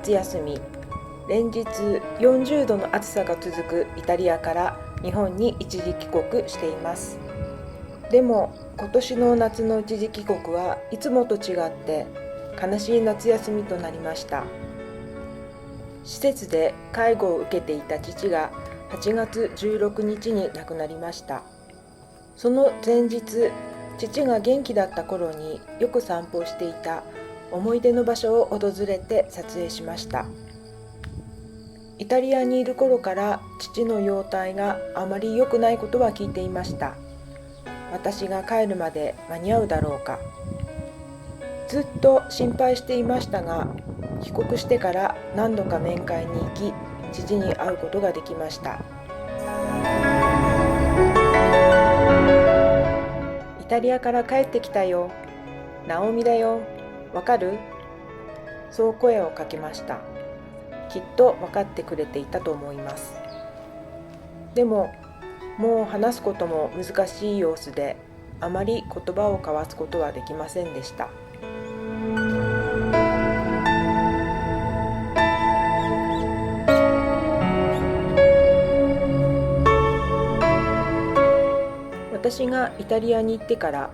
夏休み、連日40度の暑さが続くイタリアから日本に一時帰国しています。でも今年の夏の一時帰国はいつもと違って悲しい夏休みとなりました。施設で介護を受けていた父が8月16日に亡くなりました。その前日、父が元気だった頃によく散歩していた思い出の場所を訪れて撮影しました。イタリアにいる頃から父の容体があまり良くないことは聞いていました。私が帰るまで間に合うだろうか。ずっと心配していましたが、帰国してから何度か面会に行き、父に会うことができました。イタリアから帰ってきたよ。ナオミだよ。わかる？そう声をかけました。きっと分かってくれていたと思います。でも、もう話すことも難しい様子で、あまり言葉を交わすことはできませんでした。私がイタリアに行ってから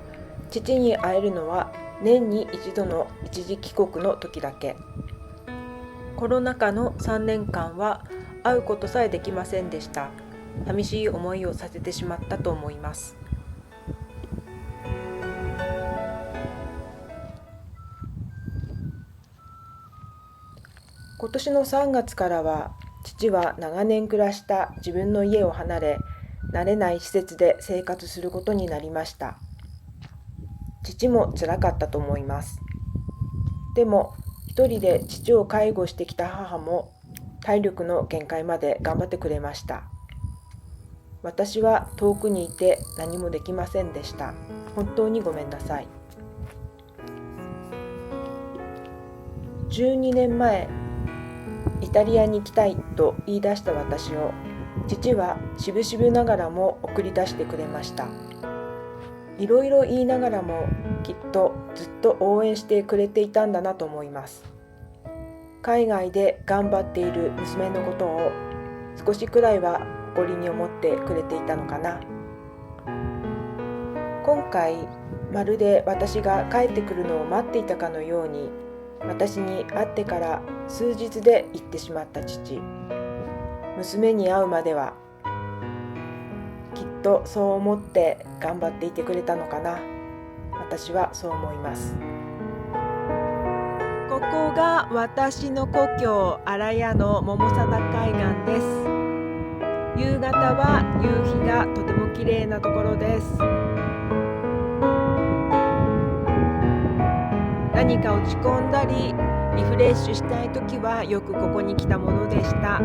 父に会えるのは年に一度の一時帰国の時だけ。コロナ禍の3年間は会うことさえできませんでした。寂しい思いをさせてしまったと思います。今年の3月からは父は長年暮らした自分の家を離れ、慣れない施設で生活することになりました。父も辛かったと思います。でも一人で父を介護してきた母も体力の限界まで頑張ってくれました。私は遠くにいて何もできませんでした。本当にごめんなさい。12年前、イタリアに行きたいと言い出した私を父は渋々ながらも送り出してくれました。いろいろ言いながらもきっとずっと応援してくれていたんだなと思います。海外で頑張っている娘のことを少しくらいは誇りに思ってくれていたのかな。今回まるで私が帰ってくるのを待っていたかのように、私に会ってから数日で行ってしまった父。娘に会うまではきっとそう思って頑張っていてくれたのかな。私はそう思います。ここが私の故郷荒谷の桃貞海岸です。夕方は夕日がとても綺麗なところです。何か落ち込んだりリフレッシュしたいときはよくここに来たものでした。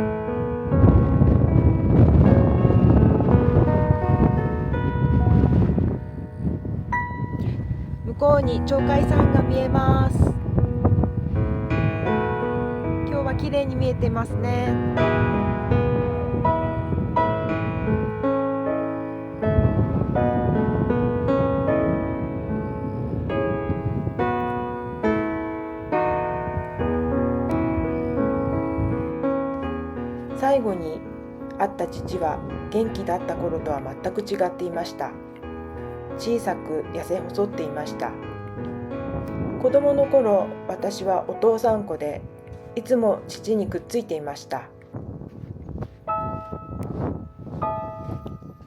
向こうに鳥海山が見えます。今日は綺麗に見えてますね。最後に会った父は元気だった頃とは全く違っていました。小さく痩せ細っていました。子供の頃、私はお父さん子でいつも父にくっついていました。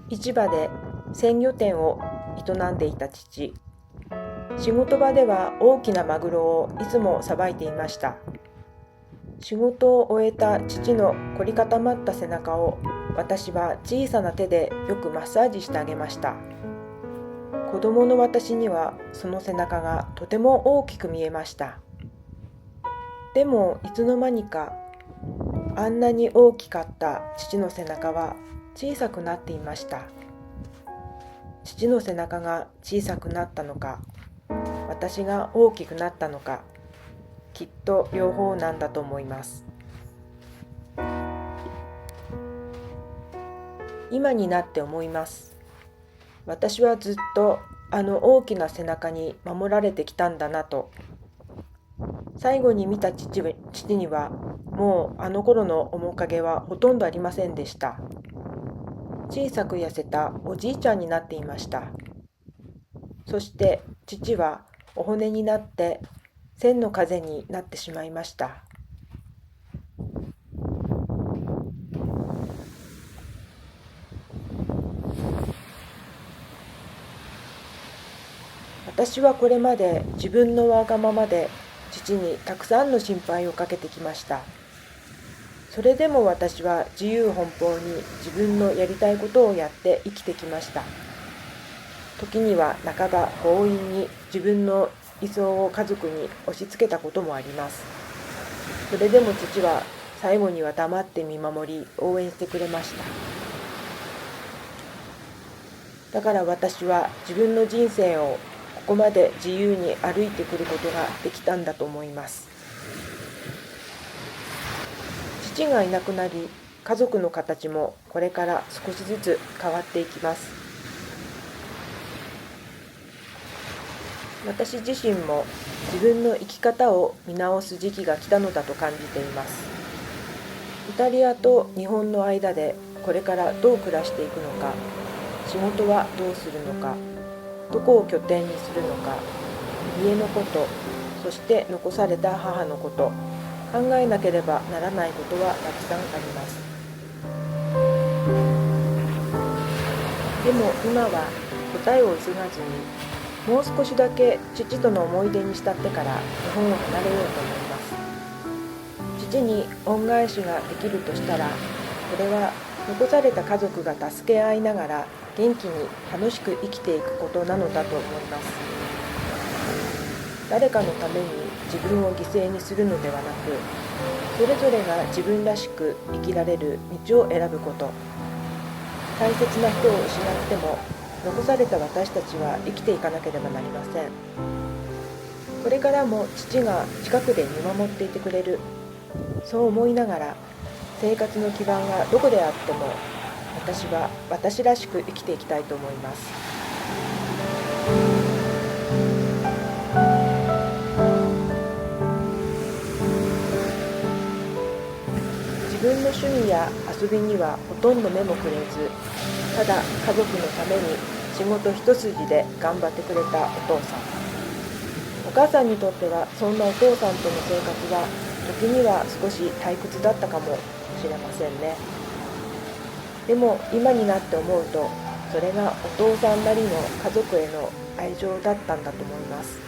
市場で鮮魚店を営んでいた父。仕事場では大きなマグロをいつもさばいていました。仕事を終えた父の凝り固まった背中を私は小さな手でよくマッサージしてあげました。子供の私にはその背中がとても大きく見えました。でもいつの間にかあんなに大きかった父の背中は小さくなっていました。父の背中が小さくなったのか、私が大きくなったのか、きっと両方なんだと思います。今になって思います。私はずっとあの大きな背中に守られてきたんだなと。最後に見た父にはもうあの頃の面影はほとんどありませんでした。小さく痩せたおじいちゃんになっていました。そして父はお骨になって千の風になってしまいました。私はこれまで自分のわがままで父にたくさんの心配をかけてきました。それでも私は自由奔放に自分のやりたいことをやって生きてきました。時には半ば強引に自分の理想を家族に押し付けたこともあります。それでも父は最後には黙って見守り応援してくれました。だから私は自分の人生をここまで自由に歩いてくることができたんだと思います。父がいなくなり、家族の形もこれから少しずつ変わっていきます。私自身も自分の生き方を見直す時期が来たのだと感じています。イタリアと日本の間でこれからどう暮らしていくのか、仕事はどうするのか、どこを拠点にするのか、家のこと、そして残された母のこと、考えなければならないことはたくさんあります。でも今は答えを急がずに、もう少しだけ父との思い出に浸ってから日本を離れようと思います。父に恩返しができるとしたら、これは残された家族が助け合いながら元気に楽しく生きていくことなのだと思います。誰かのために自分を犠牲にするのではなく、それぞれが自分らしく生きられる道を選ぶこと。大切な人を失っても残された私たちは生きていかなければなりません。これからも父が近くで見守っていてくれる、そう思いながら生活の基盤がどこであっても私は私らしく生きていきたいと思います。自分の趣味や遊びにはほとんど目もくれず、ただ家族のために仕事一筋で頑張ってくれたお父さん。お母さんにとってはそんなお父さんとの生活は時には少し退屈だったかもしれませんね。でも今になって思うと、それがお父さんなりの家族への愛情だったんだと思います。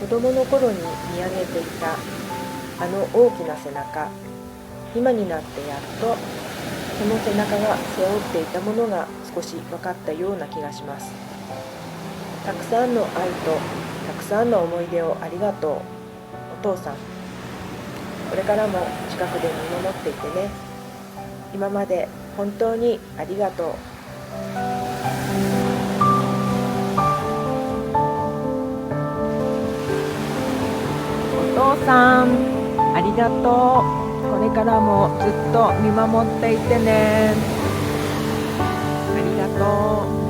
子供の頃に見上げていたあの大きな背中、今になってやっとその背中が背負っていたものが少し分かったような気がします。たくさんの愛とたくさんの思い出をありがとう、お父さん。これからも近くで見守っていてね。今まで本当にありがとう。お父さん、ありがとう。これからもずっと見守っていてね。ありがとう。